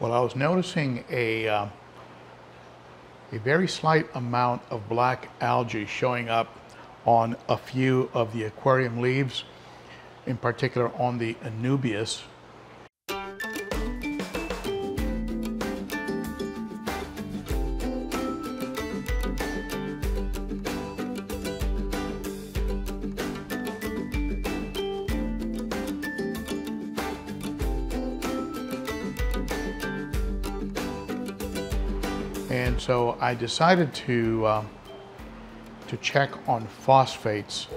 Well, I was noticing a very slight amount of black algae showing up on a few of the aquarium leaves, in particular on the Anubias. And so I decided to check on phosphates.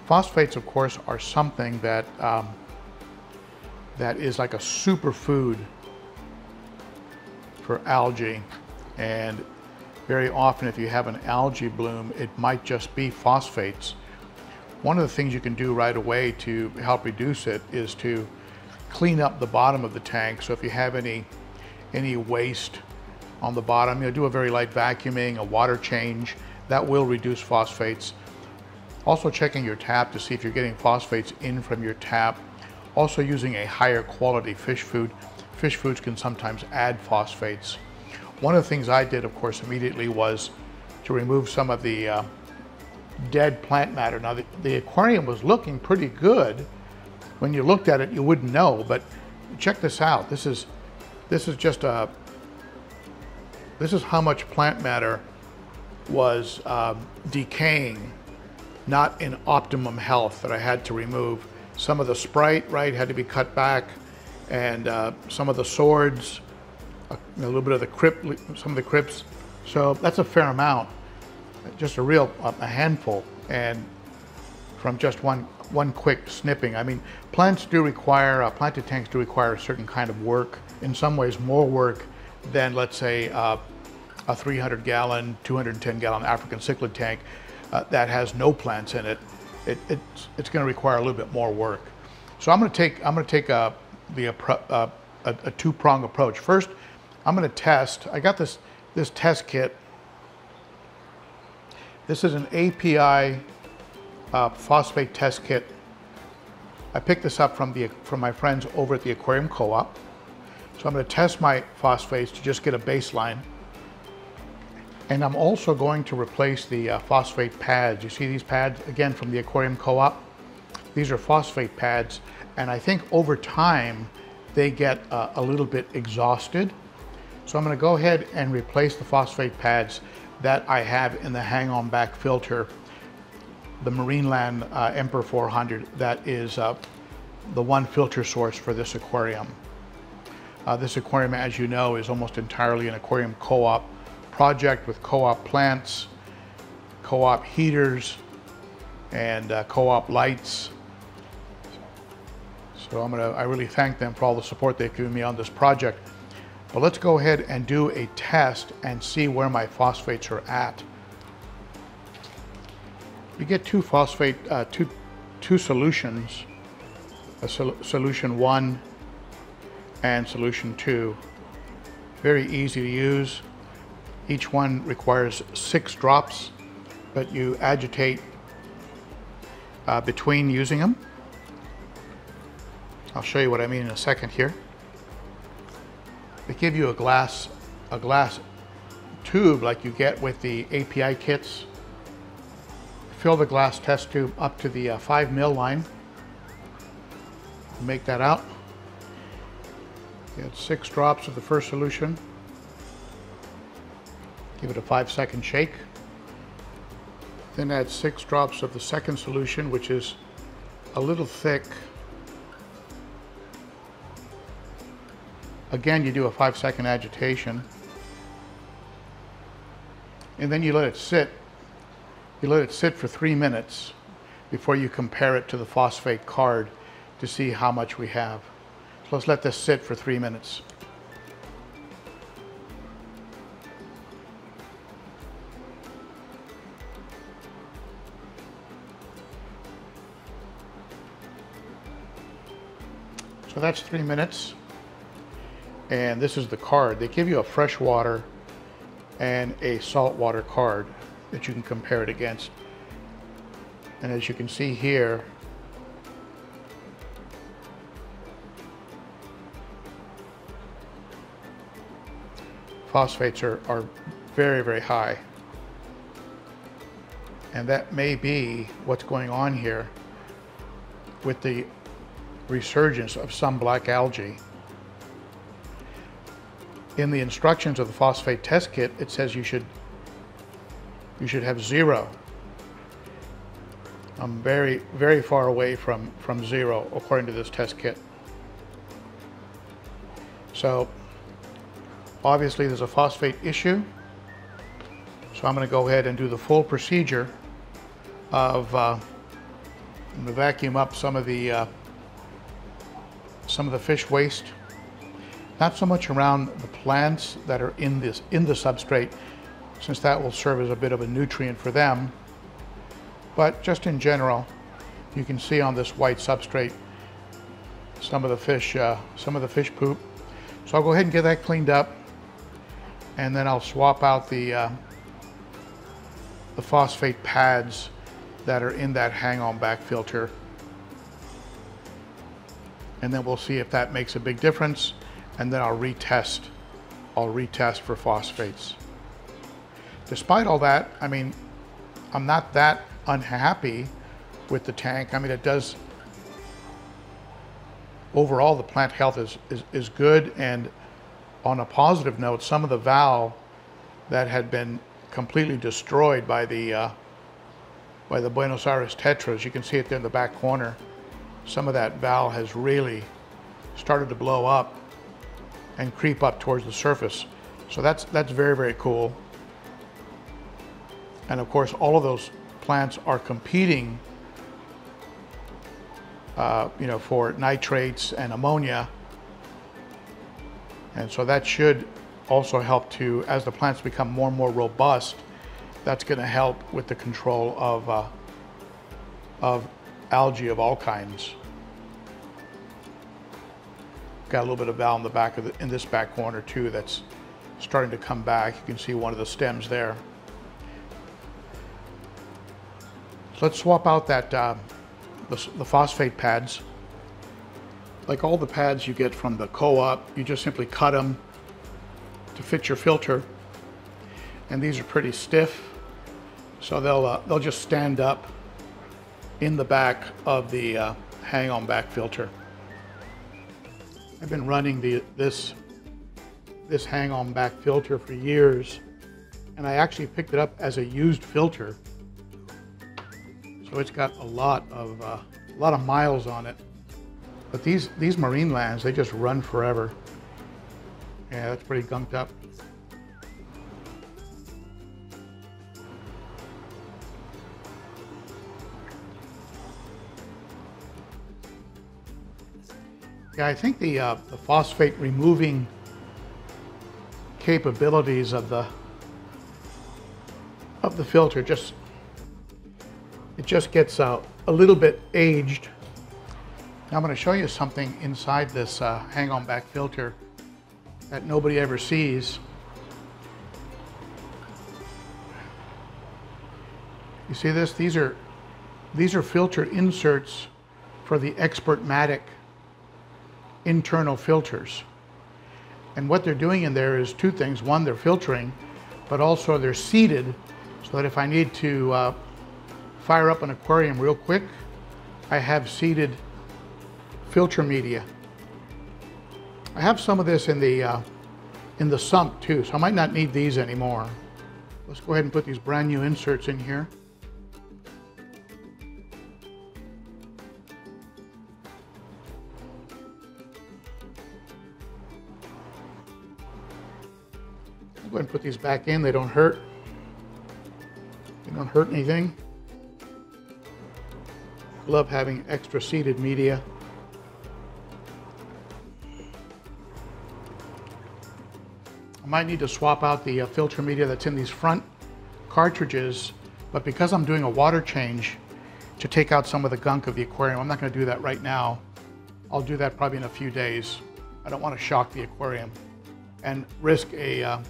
Phosphates, of course, are something that that is like a superfood for algae. And very often, if you have an algae bloom, it might just be phosphates. One of the things you can do right away to help reduce it is to clean up the bottom of the tank. So if you have any waste on the bottom, do a very light vacuuming, a water change. That will reduce phosphates. Also checking your tap to see if you're getting phosphates in from your tap. Also using a higher quality fish food. Fish foods can sometimes add phosphates. One of the things I did, of course, immediately was to remove some of the dead plant matter. Now the aquarium was looking pretty good. When you looked at it, you wouldn't know, but check this out. This is just this is how much plant matter was decaying, not in optimum health, that I had to remove. Some of the Sprite, right, had to be cut back, and some of the swords, a little bit of the some of the crypts. So that's a fair amount, just a handful, and from just one quick snipping. I mean, plants do require, planted tanks do require a certain kind of work, in some ways more work than, let's say, a 300-gallon, 210-gallon African cichlid tank that has no plants in it. It's going to require a little bit more work. So I'm going to take a two-prong approach. First, I'm going to test. I got this test kit. This is an API phosphate test kit. I picked this up from my friends over at the Aquarium Co-op. So I'm going to test my phosphates to just get a baseline. And I'm also going to replace the phosphate pads. You see these pads, again, from the Aquarium Co-op? These are phosphate pads, and I think over time they get a little bit exhausted. So I'm going to go ahead and replace the phosphate pads that I have in the hang-on back filter, the Marineland Emperor 400. That is the one filter source for this aquarium. This aquarium, as you know, is almost entirely an Aquarium Co-op project with co-op plants, co-op heaters, and co-op lights. So I really thank them for all the support they've given me on this project. But let's go ahead and do a test and see where my phosphates are at. You get two solutions, solution 1 and solution 2. Very easy to use. Each one requires 6 drops, but you agitate between using them. I'll show you what I mean in a second here. They give you a glass tube like you get with the API kits. Fill the glass test tube up to the 5 mil line. Make that out. Get 6 drops of the first solution. Give it a 5-second shake. Then add 6 drops of the second solution, which is a little thick. Again, you do a 5-second agitation. And then you let it sit. You let it sit for 3 minutes before you compare it to the phosphate card to see how much we have. So let's let this sit for 3 minutes. So that's 3 minutes. And this is the card. They give you a freshwater and a saltwater card that you can compare it against. And as you can see here, phosphates are very, very high. And that may be what's going on here with the resurgence of some black algae. In the instructions of the phosphate test kit, it says you should have 0. I'm very, very far away from 0 according to this test kit. So obviously there's a phosphate issue. So I'm going to go ahead and do the full procedure of I'm going to vacuum up some of the fish waste. Not so much around the plants that are in the substrate, since that will serve as a bit of a nutrient for them, but just in general. You can see on this white substrate some of the fish poop. So I'll go ahead and get that cleaned up, and then I'll swap out the phosphate pads that are in that hang-on back filter, and then we'll see if that makes a big difference, and then I'll retest for phosphates. Despite all that, I mean, I'm not that unhappy with the tank. I mean, it does, overall the plant health is good, and on a positive note, some of the val that had been completely destroyed by the Buenos Aires tetras, you can see it there in the back corner, some of that val has really started to blow up and creep up towards the surface. So that's very, very cool. And of course, all of those plants are competing for nitrates and ammonia. And so that should also help to, as the plants become more and more robust, that's going to help with the control of algae of all kinds. Got a little bit of val in the back in this back corner too that's starting to come back. You can see one of the stems there. So let's swap out that the phosphate pads. Like all the pads you get from the co-op, you just simply cut them to fit your filter, and these are pretty stiff, so they'll just stand up in the back of the hang-on back filter. I've been running this hang-on back filter for years, and I actually picked it up as a used filter, so it's got a lot of miles on it. But these Marinelands, they just run forever. Yeah, that's pretty gunked up. Yeah, I think the phosphate removing capabilities of the filter just gets a little bit aged. Now I'm going to show you something inside this hang-on back filter that nobody ever sees. You see this? These are filter inserts for the Expertmatic internal filters. And what they're doing in there is two things. One, they're filtering, but also they're seated so that if I need to fire up an aquarium real quick, I have seated filter media. I have some of this in the sump too, so I might not need these anymore. Let's go ahead and put these brand new inserts in here. I'll go ahead and put these back in. They don't hurt. They don't hurt anything. Love having extra seated media. I might need to swap out the filter media that's in these front cartridges, but because I'm doing a water change to take out some of the gunk of the aquarium, I'm not going to do that right now. I'll do that probably in a few days. I don't want to shock the aquarium and risk an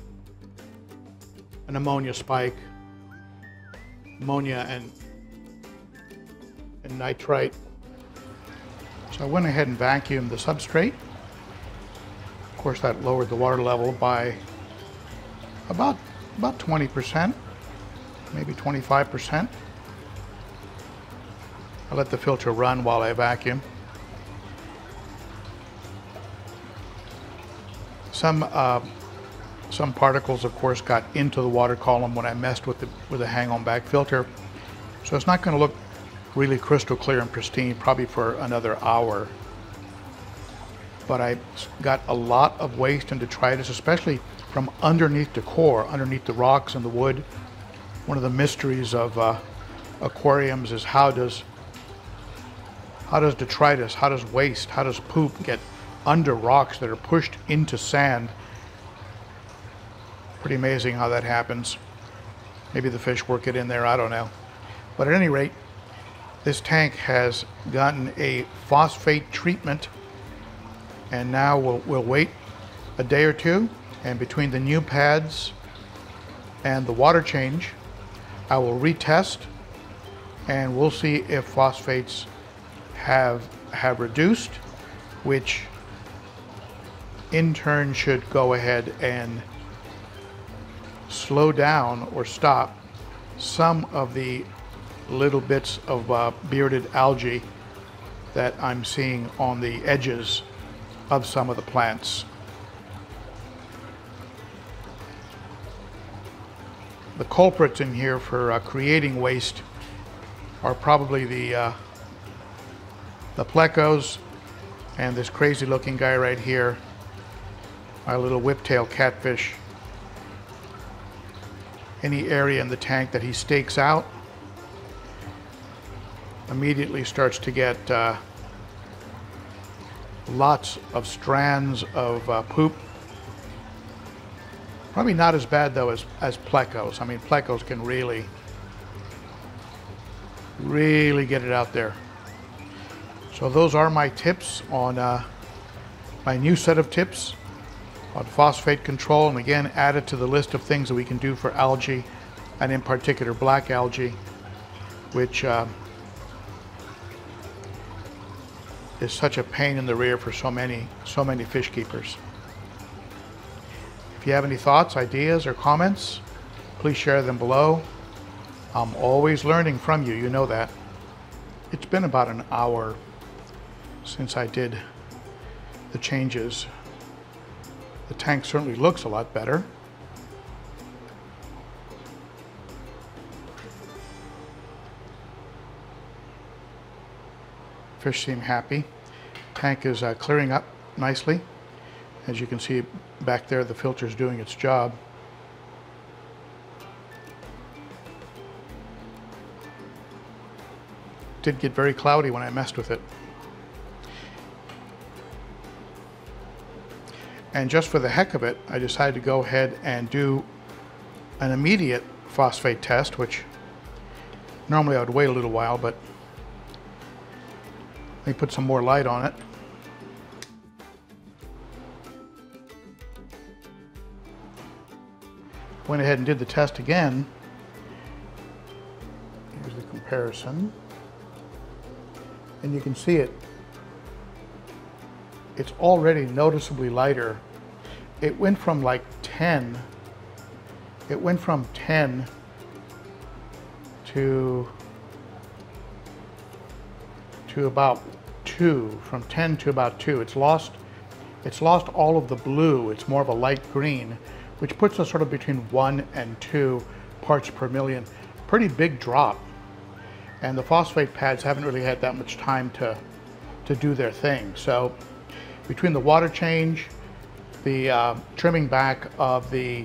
ammonia spike, ammonia and nitrite. So I went ahead and vacuumed the substrate. Of course, that lowered the water level by about 20%, maybe 25%. I let the filter run while I vacuum. Some particles, of course, got into the water column when I messed with the hang-on back filter. So it's not going to look really crystal clear and pristine probably for another hour. But I got a lot of waste and detritus, especially from underneath the core, underneath the rocks and the wood. One of the mysteries of aquariums is how does detritus, how does waste, how does poop get under rocks that are pushed into sand? Pretty amazing how that happens. Maybe the fish work it in there, I don't know. But at any rate, this tank has gotten a phosphate treatment, and now we'll wait a day or two, and between the new pads and the water change, I will retest, and we'll see if phosphates have reduced, which in turn should go ahead and slow down or stop some of the little bits of bearded algae that I'm seeing on the edges of some of the plants. The culprits in here for creating waste are probably the plecos and this crazy looking guy right here, my little whiptail catfish. Any area in the tank that he stakes out immediately starts to get lots of strands of poop. Probably not as bad though as plecos. I mean, plecos can really get it out there. So those are my tips on my new set of tips on phosphate control, and again added to the list of things that we can do for algae, and in particular black algae, which is such a pain in the rear for so many fish keepers. If you have any thoughts, ideas, or comments, please share them below. I'm always learning from you, you know that. It's been about an hour since I did the changes. The tank certainly looks a lot better. Fish seem happy. Tank is clearing up nicely. As you can see back there, the filter is doing its job. Did get very cloudy when I messed with it. And just for the heck of it, I decided to go ahead and do an immediate phosphate test, which normally I would wait a little while, but let me put some more light on it. Went ahead and did the test again. Here's the comparison. And you can see it. It's already noticeably lighter. It went from like 10. It went from 10 to about 2. From 10 to about 2. It's lost all of the blue. It's more of a light green, which puts us sort of between 1 and 2 parts per million. Pretty big drop. And the phosphate pads haven't really had that much time to do their thing. So between the water change, the trimming back of the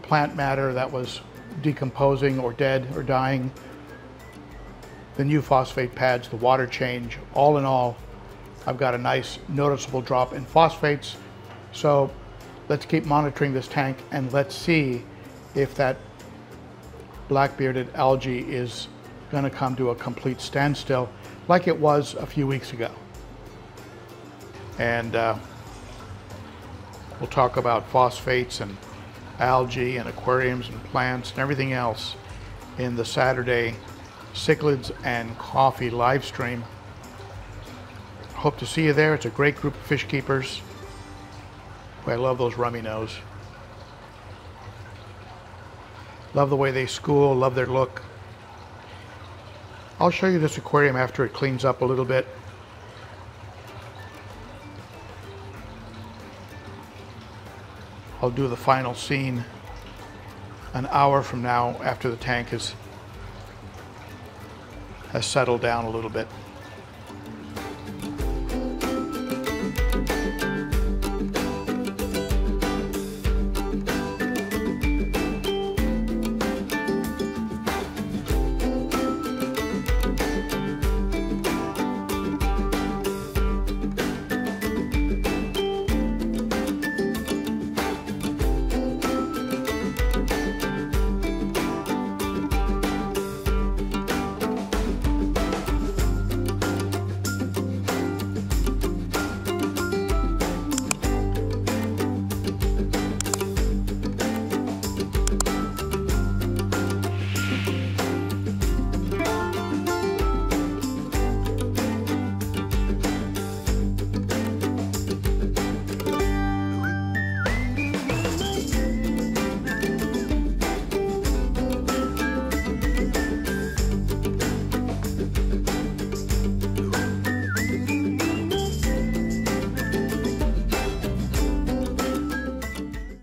plant matter that was decomposing or dead or dying, the new phosphate pads, the water change, all in all, I've got a nice noticeable drop in phosphates. So let's keep monitoring this tank and let's see if that black-bearded algae is going to come to a complete standstill like it was a few weeks ago. And we'll talk about phosphates and algae and aquariums and plants and everything else in the Saturday Cichlids and Coffee live stream. Hope to see you there. It's a great group of fish keepers. I love those rummy nose. Love the way they school, love their look. I'll show you this aquarium after it cleans up a little bit. I'll do the final scene an hour from now after the tank has settled down a little bit.